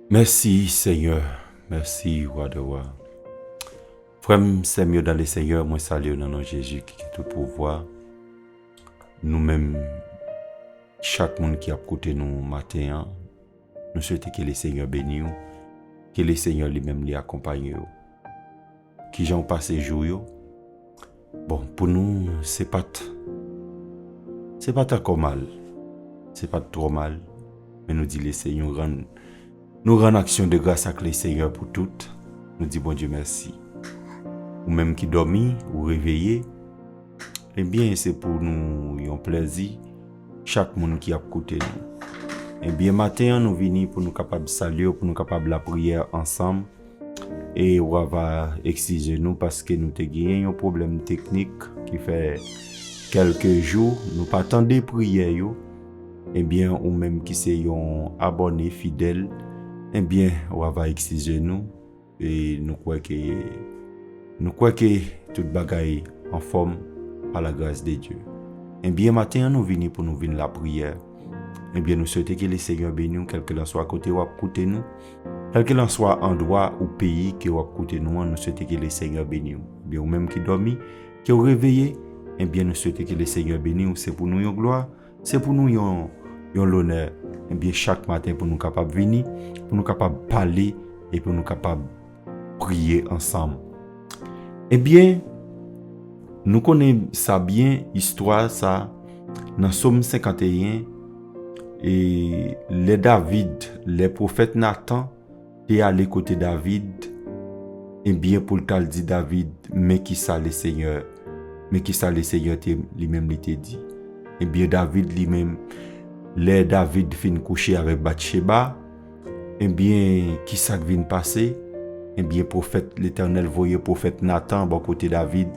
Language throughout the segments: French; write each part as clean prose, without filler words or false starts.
Merci Seigneur, merci Roi de Roi. Frère, c'est mieux dans le Seigneur, moi salue dans nom Jésus qui est tout pouvoir. Nous-mêmes, chaque monde qui a côté nous matin, nous souhaitons que le Seigneur bénisse, que le Seigneur lui-même les accompagne. Qui j'en passe jour. Bon, pour nous, c'est pas encore mal. C'est pas trop mal. Mais nous dit le Seigneur nous rend action de grâce avec le Seigneur pour toutes. Nous dit bon Dieu merci. Ou même qui dormi ou réveillé, eh bien c'est pour nous un plaisir chaque monde qui a écouté nous. Eh bien matin nous venons pour nous capables saluer, pour nous capables la prière ensemble. Et on va excuser nous parce que nous avons un problème technique qui fait quelques jours nous pas attendre prière. Eh bien ou même qui c'est un abonné fidèle, eh bien on va excuser nous et nous croyons que toute bagaille en forme par la grâce de Dieu. Eh bien matin nous venons pour nous venir la prière. Eh bien nous souhaitons que le Seigneur bénisse, quel que soit côté ou à côté nous, quel que soit endroit ou pays que ou à côté nous, nous souhaitons que le Seigneur bénisse. Eh bien ou même qui dormi, qui est réveillé, eh bien nous souhaitons que le Seigneur bénisse, c'est pour nous une gloire, c'est pour nous l'honneur. Eh bien chaque matin pour nous capables de venir, pour nous capables de parler et pour nous capables de prier ensemble. Eh bien, nous connaissons ça bien, histoire ça, dans Somme 51, et les David, les prophètes Nathan, et allé côté David, et bien pour le dit David, mais qui ça le Seigneur lui-même lui dit. Et bien David lui-même, les David fin coucher avec Bathsheba, et bien qui ça vient passer? Eh bien, prophète, l'Éternel voyait prophète Nathan, bon côté David.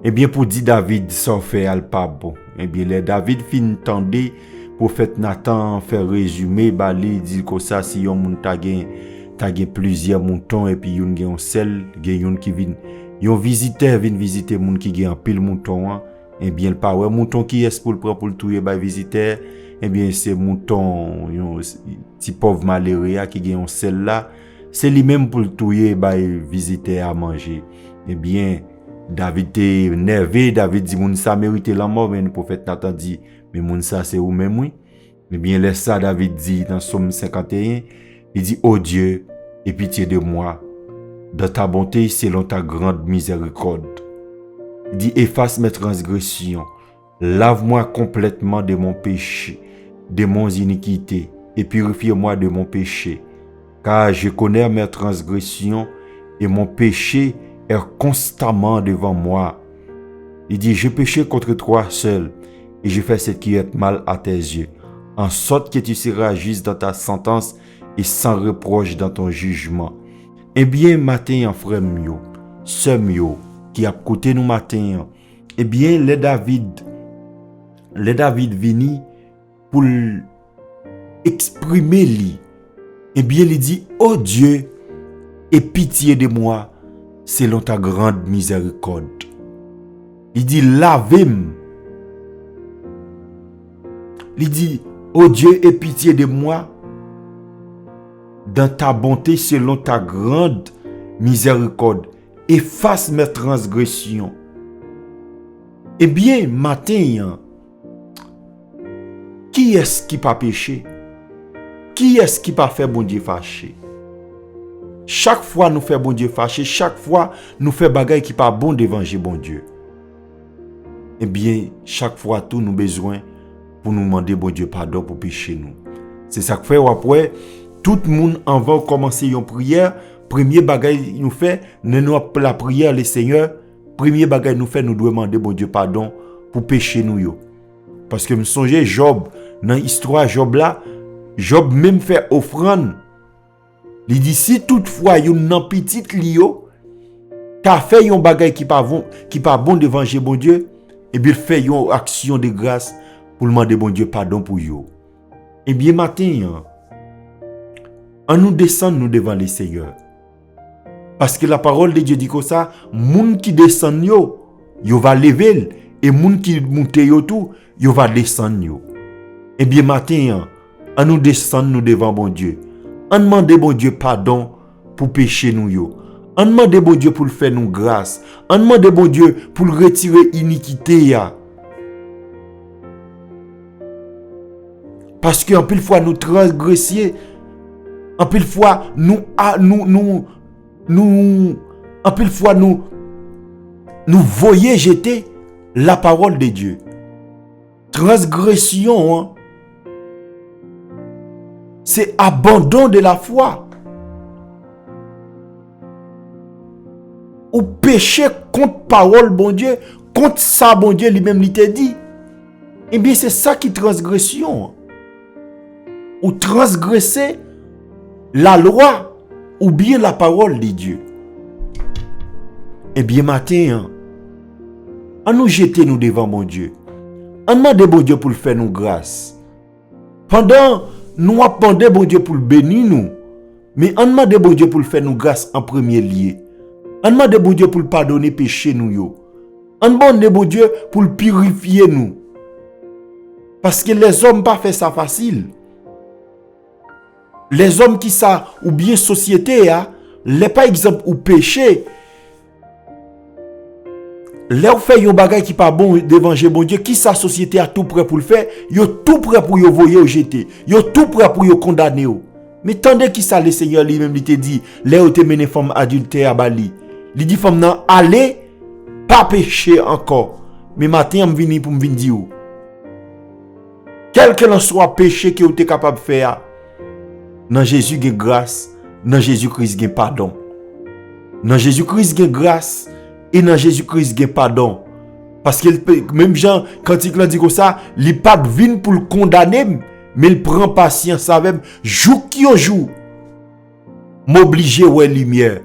Eh bien, pour dire David, ça fait al pas bon. Eh bien, les David fin tendé, prophète Nathan fait résumé, bali, dit que ça, si yon moun tagé plusieurs moutons, et puis yon gen sel, gen yon qui vin, yon visiteur vin visiter moun qui gen pile mouton, hein. Eh bien, le pas ouais, mouton qui est pour le prendre pour le touyer, bah, visiteur, eh bien, c'est mouton, yon, ti pauvre malheureux, qui gen sel là, c'est lui-même pour le touyer, bah, visiter à manger. Eh bien, David était nerveux, David dit, moun ça mérite la mort, mais le prophète Nathan dit, mais moun ça c'est ou même oui. Eh bien, laisse ça, David dit dans Somme 51, il dit, oh Dieu, aie pitié de moi, dans ta bonté, selon ta grande miséricorde. Il dit, efface mes transgressions, lave-moi complètement de mon péché, de mon iniquité, et purifie-moi de mon péché. Car je connais mes transgressions et mon péché est constamment devant moi. Il dit, je péché contre toi seul et je fais ce qui est mal à tes yeux, en sorte que tu seras juste dans ta sentence et sans reproche dans ton jugement. Eh bien, matin, frère mio, sœur mio, qui a côté nous matin, eh bien, les David vini pour exprimer lui. Eh bien, il dit, oh Dieu, aie pitié de moi, selon ta grande miséricorde. Il dit, lave-moi. Il dit, oh Dieu, aie pitié de moi, dans ta bonté, selon ta grande miséricorde. Efface mes transgressions. Eh bien, matin, qui est-ce qui pas péché? Qui est-ce qui pas fait bon Dieu fâché? Chaque fois nous fait bon Dieu fâché, chaque fois nous fait bagaille qui pas bon devant bon Dieu. Eh bien, chaque fois tout nous besoin pour nous demander bon Dieu pardon pour pécher nous. C'est ça que fait après tout le monde en va commencer une prière, premier bagaille nous fait nous la prière le Seigneur, premier bagaille nous fait nous demander bon Dieu pardon pour pécher nous yo. Parce que me songe Job dans l'histoire Job là, Job même fait offrande. Il dit si toutefois yon nan petite lio, qu'a fait yon bagay qui pas bon devant bon Dieu, et bien fait yon action de grâce pour demander bon Dieu pardon pour yo. Et bien matin, on nous descend nous devant le Seigneur. Parce que la parole de Dieu dit comme ça, moun qui descend yo va lever et moun qui monte yo tout, va descendre yo. Et bien matin, on nous descend nous devant bon Dieu. On demande bon Dieu pardon pour pécher nous yo. On demande bon Dieu pour le faire nous grâce. On demande bon Dieu pour retirer iniquité ya. Parce qu'en pile fois nous transgressions, en pile fois en pile fois nous voyons jeter la parole de Dieu. Transgression, hein, c'est abandon de la foi. Ou péché contre parole, bon Dieu, contre ça, bon Dieu, lui-même, il t'a dit. Eh bien, c'est ça qui est transgression. Ou transgresser la loi, ou bien la parole de Dieu. Eh bien, matin, on nous jeter nous devant mon Dieu. On demande bon Dieu pour le faire nous grâce. Pendant nous attendons bon Dieu pour le bénir nous. Mais on demande bon Dieu pour le faire nous grâce en premier lieu. On demande bon Dieu pour le pardonner péché nous yo. On demande bon Dieu pour le purifier nous. Parce que les hommes pas fait ça facile. Les hommes qui ça ou bien société les par exemple ou péché. Là où fait yon bagay qui pas bon devant bon Dieu, qui sa société a tout prêt pour le faire, yo tout prêt pour yo voyer au jeter, yo tout prêt pour yo condamner. Mais tandis qui ça le Seigneur lui-même il te dit, là où te mené femme adultère à Bali. Il dit femme nan allez pas pécher encore. Mais matin me vini pour me dire quel que soit péché que vous êtes capable de faire, dans Jésus il y a grâce, dans Jésus-Christ il y a pardon. Dans Jésus-Christ il y a grâce. Et dans Jésus-Christ, il y a pardon. Parce que même Jean, quand il dit comme ça, il n'est pas venu pour le condamner, mais il prend patience avec jour qui au jour. M'obliger à la lumière.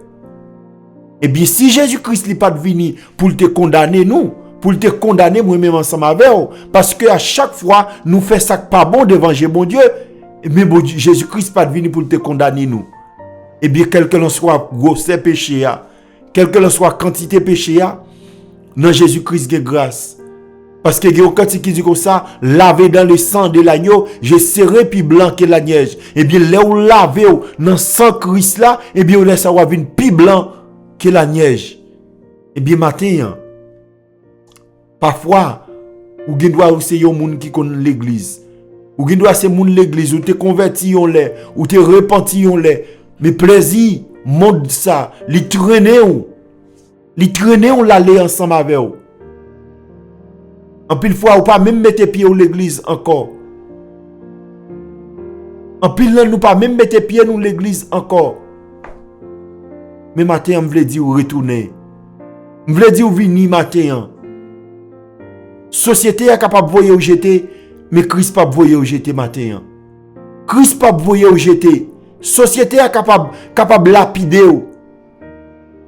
Et bien, si Jésus-Christ n'est pas venu pour te condamner, nous, pour te condamner moi-même ensemble avec vous, parce que à chaque fois, nous faisons ça pas bon devant mon Dieu, mais bon, Jésus-Christ n'est pas venu pour te condamner, nous. Et bien, quel que soit gros péché, quelle que soit quantité péché, dans Jésus-Christ, il y a grâce. Parce que quand il dit comme ça, lavé dans le sang de l'agneau, je serai plus blanc que la neige. Et bien, là où lavé dans le sang Christ là, et bien, on laisse avoir une plus blanc que la neige. Et bien, matin, parfois, ou doit c'est yon moun qui connaît l'église. Ou doit c'est moun l'église, ou te converti yon lè, ou te repenti yon lè. Mais plaisir, monde ça, li traîner on l'aller ensemble avec vous. En pile fois ou pas même mettre pied au l'église encore. En pile nous pas même mettre pied dans l'église encore. Mais matin on veut dire retourner. On veut dire venir matin. Société est capable de voyer au jeter, mais Christ pas voyer au jeter matin. Christ pas voyer au jeter. Société est capable lapider.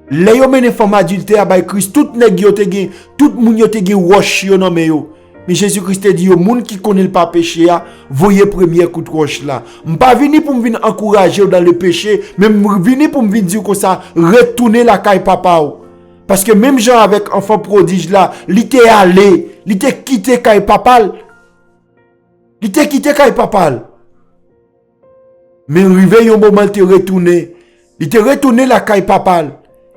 Les yo mène femme adultère by Christ, tout nèg yo te gen, tout moun yo te gen roche yo nan men yo. Mais Jésus-Christ dit yo moun qui connaît pas péché a, voyez premier coup de roche là. M'pas vini pour me venir encourager dans le péché, mais vini pour me venir dire que ça retourner la caille papa ou. Parce que même Jean avec enfant prodige là, il était allé, il était quitté caille papa. Il était quitté caille papa. Mais arrivé un moment il te retourné. Il te retourné la caille papa.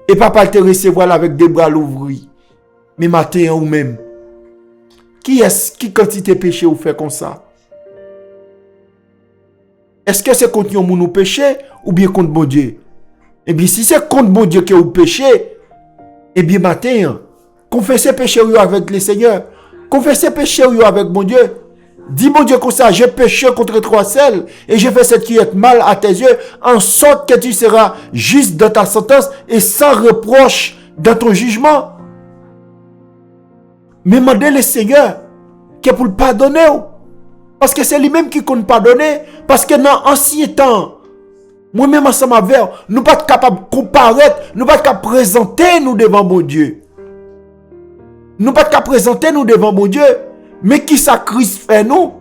Et papa te recevoir avec des bras l'ouvris. Mais matin ou même. Qui quantité péché ou fait comme ça? Est-ce que c'est contre nous péché ou bien contre bon Dieu? Eh bien, si c'est contre bon Dieu que vous péché, eh bien, matin, confessez péché avec le Seigneur. Confessez péché avec mon Dieu. Dis mon Dieu comme ça, j'ai péché contre toi seul et j'ai fait ce qui est mal à tes yeux, en sorte que tu seras juste dans ta sentence et sans reproche dans ton jugement. Mais demandez le Seigneur qui est pour le pardonner. Parce que c'est lui-même qui compte pardonner. Parce que dans l'ancien temps, moi-même ensemble avec nous ne sommes pas capables de comparaître, nous ne sommes pas capables de présenter nous devant mon Dieu. Nous ne sommes pas capables de présenter nous devant mon Dieu. Mais qui ça Christ fait nous?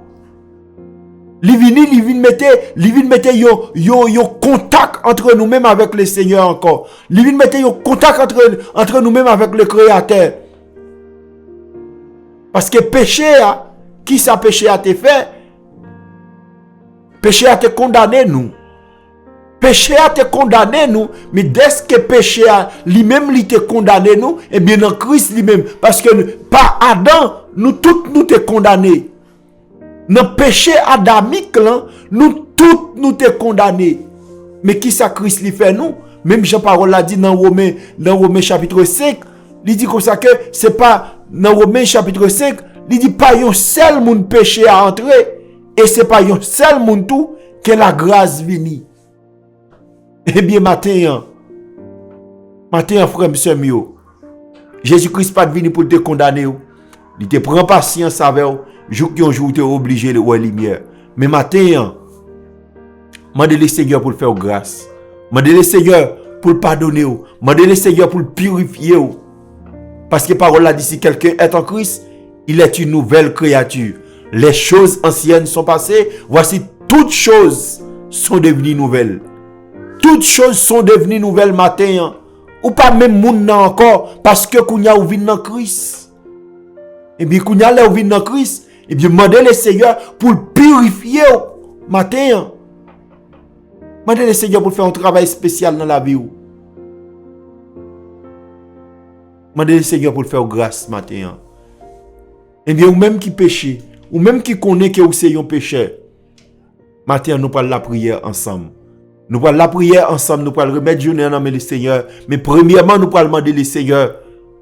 Il vient mettre yo contact entre nous-mêmes avec le Seigneur encore. Il vient mettre yo contact entre nous-mêmes avec le Créateur. Parce que péché, qui ça péché a te fait? Péché a te condamné nous. péché a te condamné nous, mais dès que péché a lui-même li te condamné nous, et bien dans Christ lui-même, parce que par Adam, nous tous nous te condamné. Dans péché adamique là, nous tous nous te condamné. Mais qui ça Christ lui fait nous? Même Jean-Paul l'a dit dans Romains chapitre 5, il dit comme ça que c'est pas dans Romains chapitre 5, il dit pas un seul monde péché à entrer et c'est pas un seul monde tout que la grâce vini. Eh bien matin frère monsieur mio, Jésus-Christ pas venu pour te condamner. Il te prend patience avec vous, jour qui un jour tu es obligé de voir lumière. Mais matin mande le Seigneur pour le faire grâce. Mande le Seigneur pour le pardonner. Mande le Seigneur pour le purifier. Parce que parole là dit si quelqu'un est en Christ, il est une nouvelle créature. Les choses anciennes sont passées, voici toutes choses sont devenues nouvelles. Toutes choses sont devenues nouvelles matin. Ou pas même moun nan encore parce que kounya ou vin dans Christ. Et bien kounya là ou vin dans Christ, et bien mandez le Seigneur pour le purifier matin. Mandez le Seigneur pour faire un travail spécial dans la vie. Mandez le Seigneur pour le faire grâce matin. Et bien, ou même qui péche, ou même qui connaît que vous êtes un pécheur, matin, nous parlons la prière ensemble. Nous parlons la prière ensemble, nous parlons remettre journée en main le Seigneur. Mais premièrement, nous parlons demander le Seigneur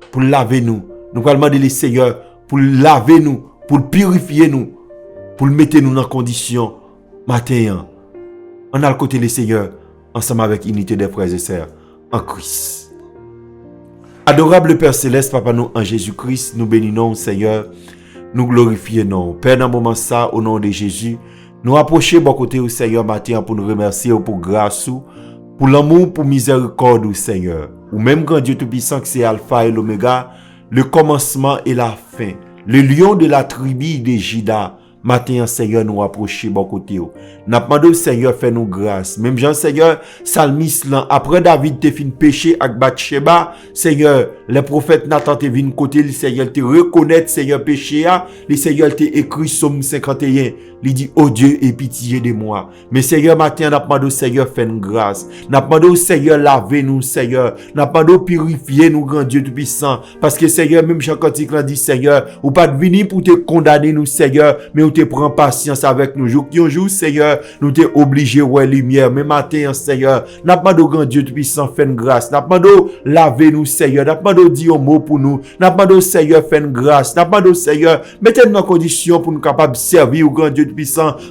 pour laver nous. Nous parlons demander le Seigneur pour laver nous, pour purifier nous, pour mettre nous dans condition matin. On a le côté le Seigneur, ensemble avec unité des frères et sœurs, en Christ. Adorable Père Céleste, Papa nous en Jésus-Christ, nous bénissons Seigneur, nous glorifions. Père, dans le moment ça, au nom de Jésus, nous approchons bon côté au Seigneur matin pour nous remercier pour grâce, pour l'amour, pour miséricorde au Seigneur. Ou même grand Dieu Tout-Puissant que c'est Alpha et l'Oméga, le commencement et la fin, le lion de la tribu de Juda. Matin, Seigneur, nous approcher bon côté. N'a pas demandé au Seigneur fait nous grâce. Même Jean Seigneur, Salmis là, après David te fin péché avec Bathsheba, Seigneur, les prophètes Nathan te vin côté, le Seigneur te reconnaître Seigneur péché a, le Seigneur te écrit Somme 51. Il dit, oh Dieu, aie pitié de moi. Mais Seigneur, matin, n'a pas demandé au Seigneur fait nous grâce. N'a pas demandé au Seigneur laver nous, Seigneur. N'a pas demandé purifier nous, grand Dieu Tout-Puissant. Parce que Seigneur, même Jean Cantique l'a dit, Seigneur, ou pas de venir pour te condamner nous, Seigneur, mais ou te prend patience avec nous. Jour qui un jour, Seigneur, nous te obligé ouais lumière. Mais matin, Seigneur, n'a pas de grand Dieu Tout-Puissant fait une grâce. N'a pas de laver nous, Seigneur. N'a pas de dire un mot pour nous. N'a pas de Seigneur fait une grâce. N'a pas de Seigneur, mettez-nous dans condition pour nous capables de servir au grand Dieu Tout-Puissant.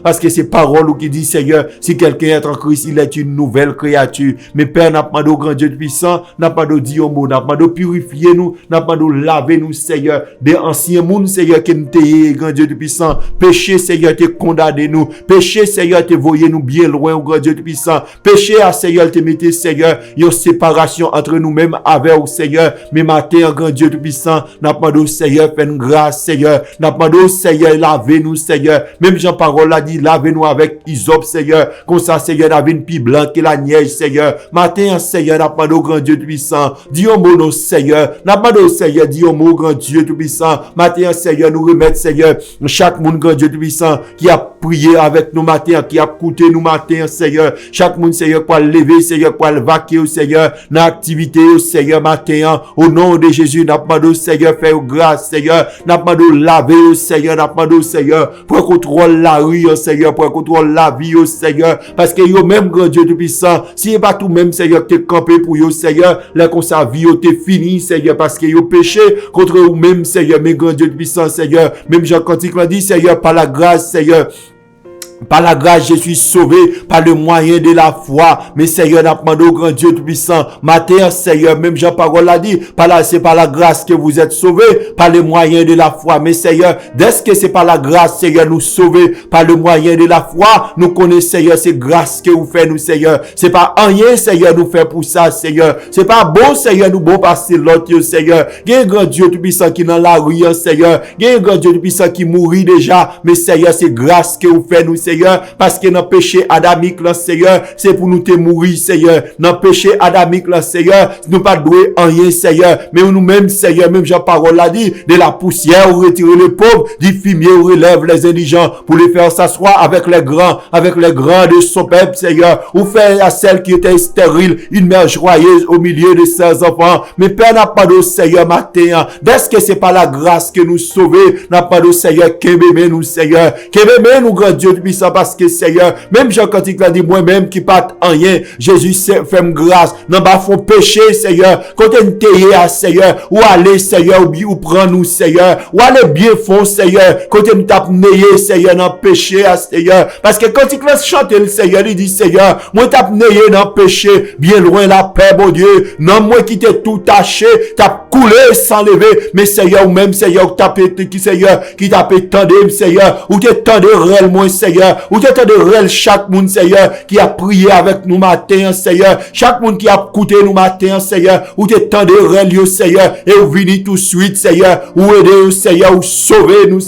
Parce que c'est parole qui dit, Seigneur, si quelqu'un est en Christ, il est une nouvelle créature. Mais Père, n'a pas de grand Dieu Tout-Puissant, n'a pas de dire un mot, n'a pas de purifier nous, n'a pas de laver nous, Seigneur. Des anciens mondes, Seigneur, qui nous t'ayez, grand Dieu Tout-Puissant. Péché, Seigneur, te condamné nous. Péché, Seigneur, te voyé nous bien loin, au grand Dieu Tout-Puissant. Péché, à Seigneur, te mettez, Seigneur, une séparation entre nous-mêmes avec au Seigneur. Mais matin, grand Dieu Tout-Puissant, n'a pas de Seigneur, fais une grâce, Seigneur. N'a pas de Seigneur, lavez nous, Seigneur. Même Jean-Parole a dit, lavez-nous avec hysope, Seigneur. Comme ça, Seigneur, la vie plus blanc que la neige, Seigneur. Matin, Seigneur, n'a pas de grand Dieu Tout-Puissant. Dis un mot, Seigneur. N'a pas de Seigneur, dis un mot, grand Dieu Tout-Puissant. Matin, Seigneur, nous remettre, Seigneur, chaque monde, grand Dieu Tout-Puissant, qui a prié avec nous matin, qui a écouté nous matin, Seigneur. Chaque monde, Seigneur, pour lever, Seigneur, pour vaquer, Seigneur, dans l'activité, Seigneur, matin, au nom de Jésus, n'a pas de Seigneur, faire grâce, Seigneur. N'a pas de laver, Seigneur, n'a pas de Seigneur, pour contrôler la rue, Seigneur, pour contrôler la vie, Seigneur. Parce que yo même, grand Dieu Tout-Puissant, si pas tout même, Seigneur, qui est campé pour yo, Seigneur, là, qu'on sa vie, t'es fini, Seigneur, parce que yo péché contre vous même, Seigneur, mais grand Dieu Tout-Puissant, Seigneur, même Jean Cantique l'a dit, Seigneur, par la grâce, Seigneur. Par la grâce, je suis sauvé par le moyen de la foi. Mais Seigneur, n'a demandé au grand Dieu Tout-Puissant. Matin, Seigneur, même Jean-Parole l'a dit, c'est par la grâce que vous êtes sauvés, par le moyen de la foi. Mais Seigneur, dès que c'est par la grâce, Seigneur, nous sauver par le moyen de la foi, nous connaissons, Seigneur, c'est grâce que vous faites, nous, Seigneur. C'est pas rien, Seigneur, nous fait pour ça, Seigneur. C'est pas bon, Seigneur, nous bon passer l'autre, Seigneur. Il y a un grand Dieu Tout-Puissant qui est dans la rue, Seigneur. Il y a un grand Dieu Tout-Puissant qui mourit déjà. Mais Seigneur, c'est grâce que vous faites, nous, Seigneur. Seigneur, parce que dans péché adamique, là, Seigneur, c'est pour nous te mourir, Seigneur. Dans péché adamique, là, Seigneur, nous pas doué en rien, Seigneur, mais nous-mêmes, Seigneur, même Jean-Parole l'a dit, de la poussière, ou retirer les pauvres, du fumier, ou relève les indigents, pour les faire s'asseoir avec les grands de son peuple, Seigneur, ou faire à celle qui était stérile, une mère joyeuse au milieu de ses enfants. Mais Père, n'a pas de Seigneur, matin, est-ce que c'est pas la grâce que nous sauver, n'a pas de Seigneur, qu'aimez nous, Seigneur, qu'aimez nous, grand Dieu puissant, parce que, Seigneur, même Jean Cantique l'a dit, moi-même, qui pas en rien, Jésus fait grâce, n'a pas font péché, Seigneur, quand on t'aille à Seigneur, ou aller, Seigneur, ou prends nous, Seigneur, ou aller bien fond, Seigneur, quand on tape neye, Seigneur, dans péché, à Seigneur, parce que quand il laisse chanter le Seigneur, il dit, Seigneur, moi tape neye dans péché, bien loin la paix, mon Dieu, non, moi qui t'ai tout taché, t'as coulé sans lever, mais Seigneur, ou même, Seigneur, qui t'a pétendé, Seigneur, ou t'étendé réellement, Seigneur, ou t'étendé réel chaque monde, Seigneur, qui a prié avec nous matin, Seigneur, chaque monde qui a écouté nous matin, Seigneur, ou t'étendé réel, Seigneur, et ou vini tout de suite, Seigneur, ou aider, Seigneur, ou sauver nous,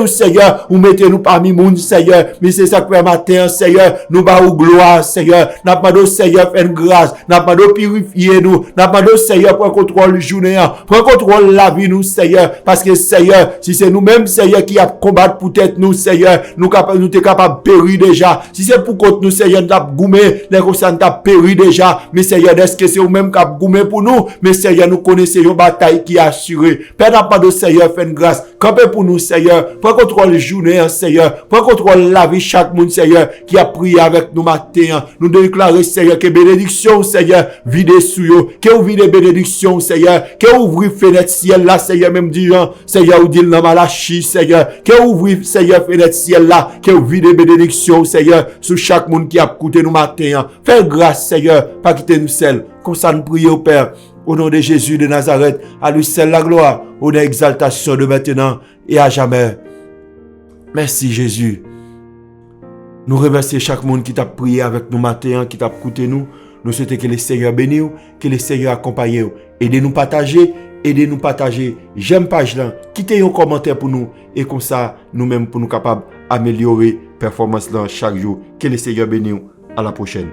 Seigneur, ou mettez nous parmi monde, Seigneur, mais c'est ça que matin, Seigneur, nous bas ou gloire, Seigneur, n'a pas de Seigneur, fait une grâce, n'a pas de purifier nous, n'a pas de Seigneur, prends contrôle journée, prends contrôle la vie nous, Seigneur, parce que Seigneur, si c'est nous-mêmes, Seigneur, qui a combattre pour être nous, Seigneur, nous t'es capable de périr déjà, si c'est pour contre nous, Seigneur, nous t'as goumé, les consciences t'as péri déjà, mais Seigneur, est-ce que c'est nous-mêmes qui a goumé pour nous, mais Seigneur, nous connaissons une bataille qui est assurée, Père, n'a pas de Seigneur, fait une grâce, campez pour nous, Seigneur, prends contrôle journée, Seigneur, prends contrôle la vie chaque monde, Seigneur, qui a prié avec nous matin, nous déclarer, Seigneur, que bénédiction, Seigneur, vide sous eux, que vous vide bénédiction, Seigneur, que ouvrir fenêtre ciel là, Seigneur, même disant, Seigneur, ou dit dans Malachi, Seigneur, que ouvrir, Seigneur, fenêtre ciel là, que vous vide bénédiction, Seigneur, sur chaque monde qui a écouté nous matin, fais grâce, Seigneur, pas quitter nous seuls, comme ça nous prions, Père, au nom de Jésus de Nazareth, à lui seul la gloire, au nom d'exaltation de maintenant et à jamais. Merci Jésus. Nous remercions chaque monde qui t'a prié avec nous matin, qui t'a écouté nous. Nous souhaitons que le Seigneur bénisse, que le Seigneur accompagne. Aidez-nous partager. J'aime page là. Quittez un commentaire pour nous. Et comme ça, nous-mêmes, pour nous capables d'améliorer la performance là chaque jour. Que le Seigneur bénisse. À la prochaine.